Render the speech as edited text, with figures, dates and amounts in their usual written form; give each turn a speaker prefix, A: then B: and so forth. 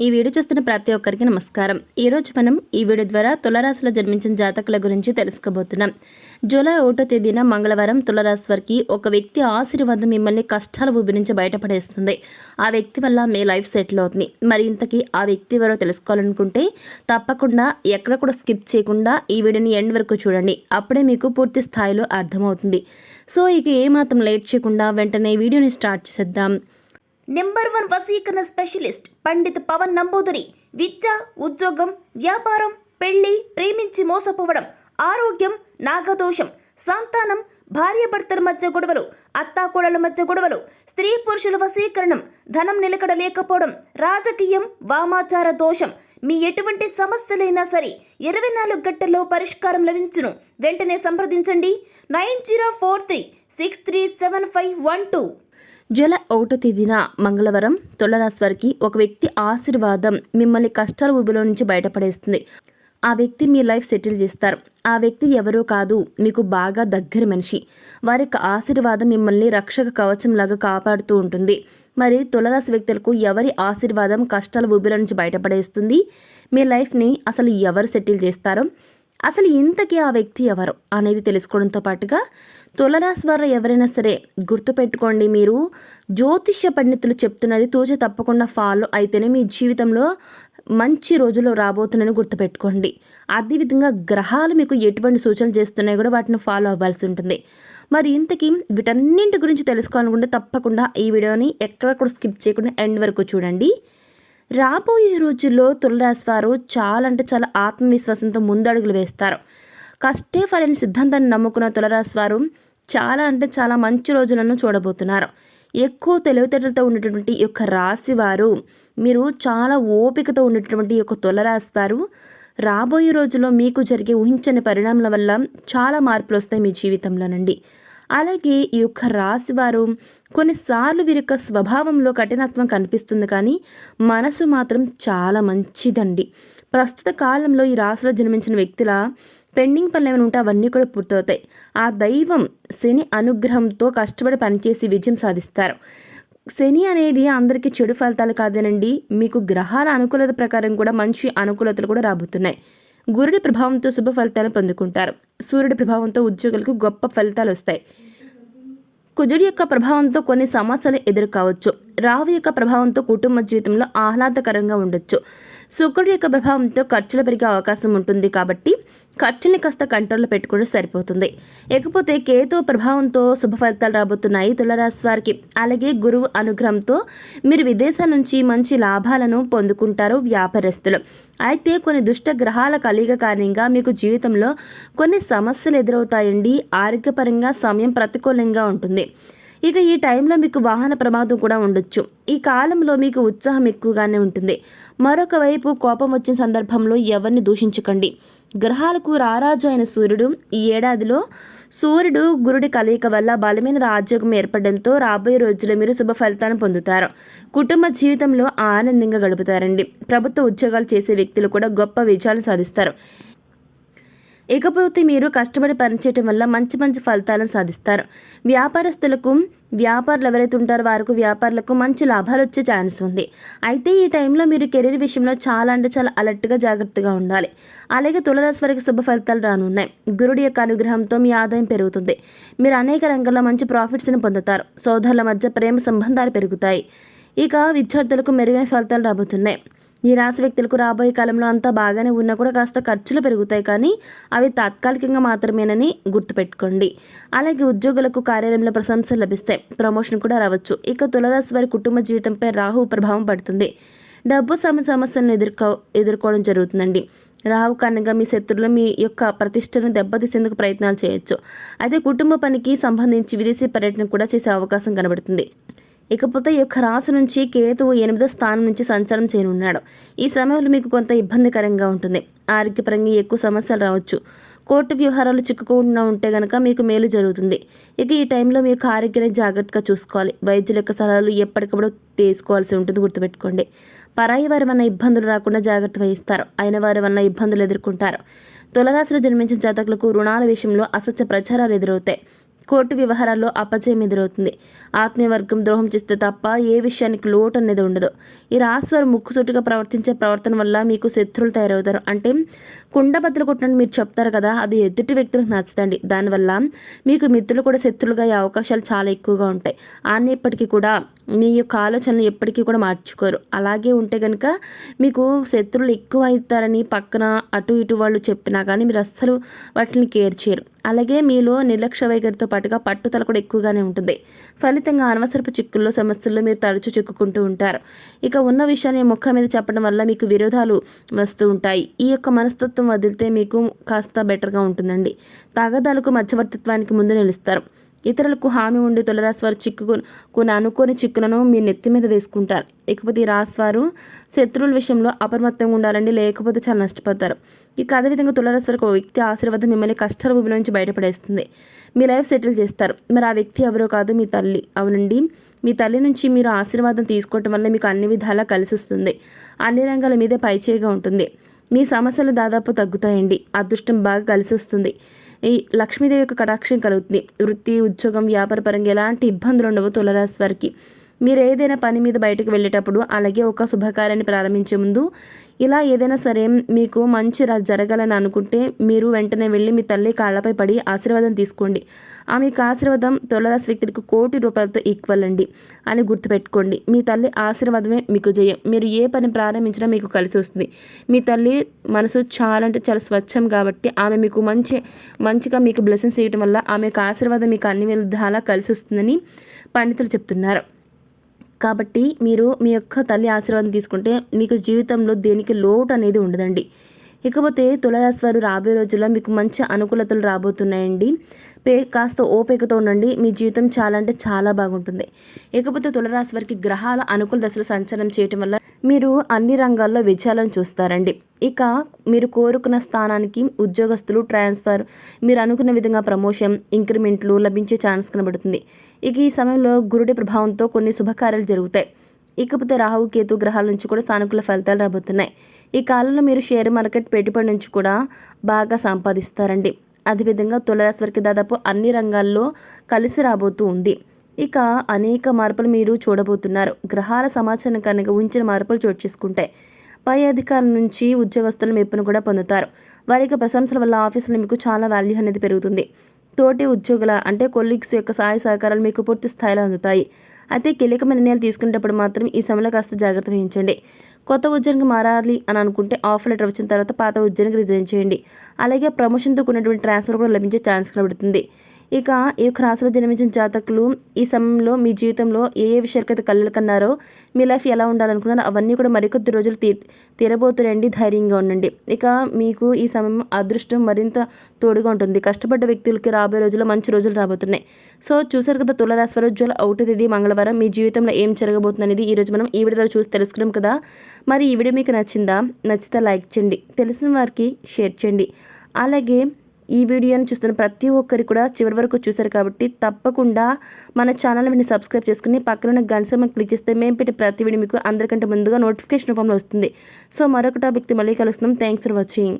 A: ఈ వీడియో చూస్తున్న ప్రతి ఒక్కరికి నమస్కారం. ఈరోజు మనం ఈ వీడియో ద్వారా తులారాశిలో జన్మించిన జాతకుల గురించి తెలుసుకోబోతున్నాం. జూలై 1వ తేదీన మంగళవారం తులారాశి వారికి ఒక వ్యక్తి ఆశీర్వాదం మిమ్మల్ని కష్టాల ఊబి నుంచి బయటపడేస్తుంది. ఆ వ్యక్తి వల్ల మీ లైఫ్ సెటిల్ అవుతుంది. మరి ఇంతకీ ఆ వ్యక్తి ఎవరో తెలుసుకోవాలనుకుంటే తప్పకుండా ఎక్కడ కూడా స్కిప్ చేయకుండా ఈ వీడియోని ఎండ్ వరకు చూడండి. అప్పుడే మీకు పూర్తి స్థాయిలో అర్థమవుతుంది. సో ఇక ఏమాత్రం లేట్ చేయకుండా వెంటనే వీడియోని స్టార్ట్ చేసేద్దాం.
B: నెంబర్ 1 వశీకరణ స్పెషలిస్ట్ పండిత్ పవన్ నంబూదిరి. విద్య, ఉద్యోగం, వ్యాపారం, పెళ్లి, ప్రేమించి మోసపోవడం, ఆరోగ్యం, నాగదోషం, సంతానం, భార్యాభర్తల మధ్య గొడవలు, అత్తాకోడల మధ్య గొడవలు, స్త్రీ పురుషుల వశీకరణం, ధనం నిలకడ లేకపోవడం, రాజకీయం, వామాచార దోషం, మీ ఎటువంటి సమస్యలైనా సరే 24 గంటల్లో పరిష్కారం లభించును. వెంటనే సంప్రదించండి 9043637512.
A: జూలై 1వ తేదీన మంగళవారం తులారాశి వారికి ఒక వ్యక్తి ఆశీర్వాదం మిమ్మల్ని కష్టాల ఊబిలో నుంచి బయటపడేస్తుంది. ఆ వ్యక్తి మీ లైఫ్ సెటిల్ చేస్తారు. ఆ వ్యక్తి ఎవరో కాదు, మీకు బాగా దగ్గర మనిషి. వారి ఆశీర్వాదం మిమ్మల్ని రక్షక కవచంలాగా కాపాడుతూ ఉంటుంది. మరి తులారాశి వ్యక్తులకు ఎవరి ఆశీర్వాదం కష్టాల ఊబిలో నుంచి బయటపడేస్తుంది, మీ లైఫ్ని అసలు ఎవరు సెటిల్ చేస్తారో, అసలు ఇంతకీ ఆ వ్యక్తి ఎవరు అనేది తెలుసుకోవడంతో పాటుగా తులారాశి వారు ఎవరైనా సరే గుర్తుపెట్టుకోండి, మీరు జ్యోతిష్య పండితులు చెప్తున్నది తూచ తప్పకుండా ఫాలో అయితేనే మీ జీవితంలో మంచి రోజులు రాబోతున్నాయని గుర్తుపెట్టుకోండి. అదేవిధంగా గ్రహాలు మీకు ఎటువంటి సూచనలు చేస్తున్నాయో కూడా వాటిని ఫాలో అవ్వాల్సి ఉంటుంది. మరి ఇంతకీ వీటన్నింటి గురించి తెలుసుకోవాలనుకుంటే తప్పకుండా ఈ వీడియోని ఎక్కడ కూడా స్కిప్ చేయకుండా ఎండ్ వరకు చూడండి. రాబోయే రోజుల్లో తులారాశి వారు చాలా ఆత్మవిశ్వాసంతో ముందడుగులు వేస్తారు. కష్టే ఫలని సిద్ధాంతాన్ని నమ్ముకున్న తులారాశి వారు చాలా మంచి రోజులను చూడబోతున్నారు. ఎక్కువ తెలివితేటలతో ఉన్నటువంటి ఈ యొక్క రాశి వారు, మీరు చాలా ఓపికతో ఉన్నటువంటి ఈ యొక్క తులారాశి వారు రాబోయే రోజుల్లో మీకు జరిగే ఊహించని పరిణామాల వల్ల చాలా మార్పులు వస్తాయి మీ జీవితంలోనండి. అలాగే ఈ యొక్క రాశి వారు కొన్నిసార్లు వీరి యొక్క స్వభావంలో కఠినత్వం కనిపిస్తుంది, కానీ మనసు మాత్రం చాలా మంచిదండి. ప్రస్తుత కాలంలో ఈ రాశిలో జన్మించిన వ్యక్తుల పెండింగ్ పనులు ఏమైనా ఉంటే అవన్నీ కూడా పూర్తవుతాయి. ఆ దైవం శని అనుగ్రహంతో కష్టపడి పనిచేసి విజయం సాధిస్తారు. శని అనేది అందరికీ చెడు ఫలితాలు కాదేనండి, మీకు గ్రహాల అనుకూలత ప్రకారం కూడా మంచి అనుకూలతలు కూడా రాబోతున్నాయి. గురుడి ప్రభావంతో శుభ ఫలితాలను పొందుకుంటారు. సూర్యుడి ప్రభావంతో ఉద్యోగులకు గొప్ప ఫలితాలు వస్తాయి. కుజుడి యొక్క ప్రభావంతో కొన్ని సమస్యలు ఎదుర్కోవచ్చు. రాహు యొక్క ప్రభావంతో కుటుంబ జీవితంలో ఆహ్లాదకరంగా ఉండొచ్చు. శుక్రుడి యొక్క ప్రభావంతో ఖర్చులు పెరిగే అవకాశం ఉంటుంది, కాబట్టి ఖర్చుల్ని కాస్త కంట్రోల్లో పెట్టుకుంటే సరిపోతుంది. ఇకపోతే కేతు ప్రభావంతో శుభ ఫలితాలు రాబోతున్నాయి తులారాశి వారికి. అలాగే గురువు అనుగ్రహంతో మీరు విదేశాల నుంచి మంచి లాభాలను పొందుకుంటారు వ్యాపారస్తులు. అయితే కొన్ని దుష్ట గ్రహాల కలయిక కారణంగా మీకు జీవితంలో కొన్ని సమస్యలు ఎదురవుతాయండి. ఆరోగ్యపరంగా సమయం ప్రతికూలంగా ఉంటుంది. ఇక ఈ టైంలో మీకు వాహన ప్రమాదం కూడా ఉండొచ్చు. ఈ కాలంలో మీకు ఉత్సాహం ఎక్కువగానే ఉంటుంది. మరొక వైపు కోపం వచ్చిన సందర్భంలో ఎవరిని దూషించకండి. గ్రహాలకు రారాజు అయిన సూర్యుడు ఈ ఏడాదిలో సూర్యుడు గురుడి కలయిక వల్ల బలమైన రాజయోగం ఏర్పడడంతో రాబోయే రోజుల్లో మీరు శుభ ఫలితాలను పొందుతారు. కుటుంబ జీవితంలో ఆనందంగా గడుపుతారండి. ప్రభుత్వ ఉద్యోగాలు చేసే వ్యక్తులు కూడా గొప్ప విజయాలు సాధిస్తారు. ఇకపోతే మీరు కష్టపడి పనిచేయటం వల్ల మంచి ఫలితాలను సాధిస్తారు. వ్యాపారస్తులకు, వ్యాపారులు ఎవరైతే ఉంటారో వారికి వ్యాపారులకు మంచి లాభాలు వచ్చే ఛాన్స్ ఉంది. అయితే ఈ టైంలో మీరు కెరీర్ విషయంలో చాలా అలర్ట్గా జాగ్రత్తగా ఉండాలి. అలాగే తులారాశి వారికి శుభ ఫలితాలు రానున్నాయి. గురుడి యొక్క అనుగ్రహంతో మీ ఆదాయం పెరుగుతుంది. మీరు అనేక రంగాల్లో మంచి ప్రాఫిట్స్ని పొందుతారు. సోదరుల మధ్య ప్రేమ సంబంధాలు పెరుగుతాయి. ఇక విద్యార్థులకు మెరుగైన ఫలితాలు రాబోతున్నాయి. ఈ రాశి వ్యక్తులకు రాబోయే కాలంలో అంతా బాగానే ఉన్నా కూడా కాస్త ఖర్చులు పెరుగుతాయి, కానీ అవి తాత్కాలికంగా మాత్రమేనని గుర్తుపెట్టుకోండి. అలాగే ఉద్యోగులకు కార్యాలయంలో ప్రశంసలు లభిస్తాయి. ప్రమోషన్ కూడా రావచ్చు. ఇక తులారాశి వారి కుటుంబ జీవితంపై రాహు ప్రభావం పడుతుంది. డబ్బు సమస్యలను ఎదుర్కోవడం జరుగుతుందండి. రాహు కారణంగా మీ శత్రువులు మీ యొక్క ప్రతిష్టను దెబ్బతీసేందుకు ప్రయత్నాలు చేయొచ్చు. అయితే కుటుంబ పనికి సంబంధించి విదేశీ పర్యటన కూడా చేసే అవకాశం కనబడుతుంది. ఇకపోతే ఈ యొక్క రాశి నుంచి కేతువు 8వ స్థానం నుంచి సంచారం చేయనున్నాడు. ఈ సమయంలో మీకు కొంత ఇబ్బందికరంగా ఉంటుంది. ఆరోగ్యపరంగా ఎక్కువ సమస్యలు రావచ్చు. కోర్టు వ్యవహారాలు చిక్కుకుండా ఉంటే కనుక మీకు మేలు జరుగుతుంది. ఇక ఈ టైంలో మీ యొక్క ఆరోగ్యాన్ని జాగ్రత్తగా చూసుకోవాలి. వైద్యుల యొక్క సలహాలు ఎప్పటికప్పుడు తీసుకోవాల్సి ఉంటుంది, గుర్తుపెట్టుకోండి. పరాయి వారి వల్ల ఇబ్బందులు రాకుండా జాగ్రత్త వహిస్తారు. అయిన వారి వల్ల ఇబ్బందులు ఎదుర్కొంటారు. తులారాశిలో జన్మించిన జాతకులకు రుణాల విషయంలో అసత్య ప్రచారాలు ఎదురవుతాయి. కోర్టు వ్యవహారాల్లో అపజయం ఎదురవుతుంది. ఆత్మీయ వర్గం ద్రోహం చేస్తే తప్ప ఏ విషయానికి లోటు అనేది ఉండదు. ఈ రాశి వారు ముక్కుసూటిగా ప్రవర్తించే ప్రవర్తన వల్ల మీకు శత్రువులు తయారవుతారు. అంటే కుండ బద్దలు కొట్టండి మీరు చెప్తారు కదా, అది ఎదుటి వ్యక్తులకు నచ్చదండి. దానివల్ల మీకు మిత్రులు కూడా శత్రువులుగా అయ్యే అవకాశాలు చాలా ఎక్కువగా ఉంటాయి. అయినప్పటికీ కూడా మీ యొక్క ఆలోచనలు ఎప్పటికీ కూడా మార్చుకోరు. అలాగే ఉంటే కనుక మీకు శత్రువులు ఎక్కువ అవుతారని పక్కన అటు ఇటు వాళ్ళు చెప్పినా కానీ మీరు అస్సలు వాటిని కేర్ చేయరు. అలాగే మీలో నిర్లక్ష్య వైఖరితో పాటుగా పట్టుదల కూడా ఎక్కువగానే ఉంటుంది. ఫలితంగా అనవసరపు చిక్కుల్లో సమస్యల్లో మీరు తరచూ చిక్కుకుంటూ ఉంటారు. ఇక ఉన్న విషయాన్ని ముఖం మీద చెప్పడం వల్ల మీకు విరోధాలు వస్తూ ఉంటాయి. ఈ యొక్క మనస్తత్వం వదిలితే మీకు కాస్త బెటర్గా ఉంటుందండి. తగాదాలకు మధ్యవర్తిత్వానికి ముందు నిలుస్తారు. ఇతరులకు హామీ ఉండి తులరాశి వారు కొన్ని అనుకోని చిక్కులను మీ నెత్తి మీద వేసుకుంటారు. ఇకపోతే ఈ రాశి వారు శత్రువుల విషయంలో అప్రమత్తంగా ఉండాలండి, లేకపోతే చాలా నష్టపోతారు. ఇక అదేవిధంగా తులరాశి వారికి ఒక వ్యక్తి ఆశీర్వాదం మిమ్మల్ని కష్టాల ఊబిలో నుంచి బయటపడేస్తుంది. మీ లైఫ్ సెటిల్ చేస్తారు. మరి ఆ వ్యక్తి ఎవరో కాదు, మీ తల్లి. అవునండి, మీ తల్లి నుంచి మీరు ఆశీర్వాదం తీసుకోవటం వల్ల మీకు అన్ని విధాలా కలిసి వస్తుంది. అన్ని రంగాల మీదే పైచేయిగా ఉంటుంది. మీ సమస్యలు దాదాపు తగ్గుతాయండి. అదృష్టం బాగా కలిసి వస్తుంది. ఈ లక్ష్మీదేవి యొక్క కటాక్షం కలుగుతుంది. వృత్తి, ఉద్యోగం, వ్యాపార పరంగా ఎలాంటి ఇబ్బందులు ఉండవు తులరాశి వారికి. మీరు ఏదైనా పని మీద బయటకు వెళ్ళేటప్పుడు, అలాగే ఒక శుభకార్యాన్ని ప్రారంభించే ముందు ఇలా ఏదైనా సరే మీకు మంచి జరగాలని అనుకుంటే మీరు వెంటనే వెళ్ళి మీ తల్లి కాళ్ళపై పడి ఆశీర్వాదం తీసుకోండి. ఆమెకు ఆశీర్వాదం తులరాశి వ్యక్తులకు ₹1,00,00,000 ఈక్వల్ అండి అని గుర్తుపెట్టుకోండి. మీ తల్లి ఆశీర్వాదమే మీకు జయం. మీరు ఏ పని ప్రారంభించినా మీకు కలిసి వస్తుంది. మీ తల్లి మనసు చాలా అంటే చాలా స్వచ్ఛం కాబట్టి ఆమె మీకు మంచిగా మీకు బ్లెస్సింగ్స్ చేయడం వల్ల ఆమె యొక్క ఆశీర్వాదం మీకు అన్ని విధాలా కలిసి వస్తుందని పండితులు చెప్తున్నారు. కాబట్టి మీరు మీ యొక్క తల్లి ఆశీర్వాదం తీసుకుంటే మీకు జీవితంలో దేనికి లోటు అనేది ఉండదండి. ఇకపోతే తులరాశి వారు రాబోయే రోజుల్లో మీకు మంచి అనుకూలతలు రాబోతున్నాయండి. కాస్త ఓపికతో ఉండండి. మీ జీవితం చాలా అంటే చాలా బాగుంటుంది. ఇకపోతే తులరాశి వారికి గ్రహాల అనుకూల దశలు సంచారం చేయటం వల్ల మీరు అన్ని రంగాల్లో విజయాలను చూస్తారండి. ఇక మీరు కోరుకున్న స్థానానికి ఉద్యోగస్తులు ట్రాన్స్ఫర్, మీరు అనుకున్న విధంగా ప్రమోషన్, ఇంక్రిమెంట్లు లభించే ఛాన్స్ కనబడుతుంది. ఇక ఈ సమయంలో గురుడి ప్రభావంతో కొన్ని శుభకార్యాలు జరుగుతాయి. ఇకపోతే రాహు, కేతు గ్రహాల నుంచి కూడా సానుకూల ఫలితాలు రాబోతున్నాయి. ఈ కాలంలో మీరు షేర్ మార్కెట్ పెట్టుబడి నుంచి కూడా బాగా సంపాదిస్తారండి. అదేవిధంగా తులరాశి వారికి దాదాపు అన్ని రంగాల్లో కలిసి రాబోతూ ఉంది. ఇక అనేక మార్పులు మీరు చూడబోతున్నారు. గ్రహాల సమాచారం కనుక ఉంచిన మార్పులు చోటు చేసుకుంటాయి. పై అధికారుల నుంచి ఉద్యోగస్తుల మెప్పును కూడా పొందుతారు. వారికి ప్రశంసల వల్ల ఆఫీసులో మీకు చాలా వాల్యూ అనేది పెరుగుతుంది. తోటి ఉద్యోగుల అంటే కొలీగ్స్ యొక్క సహాయ సహకారాలు మీకు పూర్తి స్థాయిలో అందుతాయి. అయితే కీలకమైన నిర్ణయాలు తీసుకునేటప్పుడు మాత్రం ఈ సమయంలో కాస్త జాగ్రత్త వహించండి. కొత్త ఉద్యోగానికి మారాలి అని అనుకుంటే ఆఫర్ లెటర్ వచ్చిన తర్వాత పాత ఉద్యోగానికి రిజైన్ చేయండి. అలాగే ప్రమోషన్తో కూడినటువంటి ట్రాన్స్ఫర్ కూడా లభించే ఛాన్స్ కనబడుతుంది. ఇక ఈ యొక్క రాశిలో జన్మించిన జాతకులు ఈ సమయంలో మీ జీవితంలో ఏ విషయాలకైతే కళ్ళు కన్నారో, మీ లైఫ్ ఎలా ఉండాలనుకున్నారో అవన్నీ కూడా మరికొద్ది రోజులు తీరబోతున్నాయండి. ధైర్యంగా ఉండండి. ఇక మీకు ఈ సమయం అదృష్టం మరింత తోడుగా ఉంటుంది. కష్టపడ్డ వ్యక్తులకి రాబోయే రోజుల్లో మంచి రోజులు రాబోతున్నాయి. సో చూసారు కదా, తులరాశి వారు జూలై 1వ తేదీ మంగళవారం మీ జీవితంలో ఏం జరగబోతుంది అనేది ఈరోజు మనం ఈ వీడియోలో చూసి తెలుసుకున్నాం కదా. మరి ఈ వీడియో మీకు నచ్చిందా? నచ్చితే లైక్ చేయండి, తెలిసిన వారికి షేర్ చేయండి. అలాగే ఈ వీడియోని చూస్తున్న ప్రతి ఒక్కరు కూడా చివరి వరకు చూశారు కాబట్టి తప్పకుండా మన ఛానల్ని సబ్స్క్రైబ్ చేసుకుని పక్కన గంట సింబల్ క్లిక్ చేస్తే మేము పెట్టే ప్రతి వీడియో మీకు అందరికంటే ముందుగా నోటిఫికేషన్ రూపంలో వస్తుంది. సో మరొక టాపిక్తో మళ్ళీ కలుస్తున్నాం. Thanks for watching.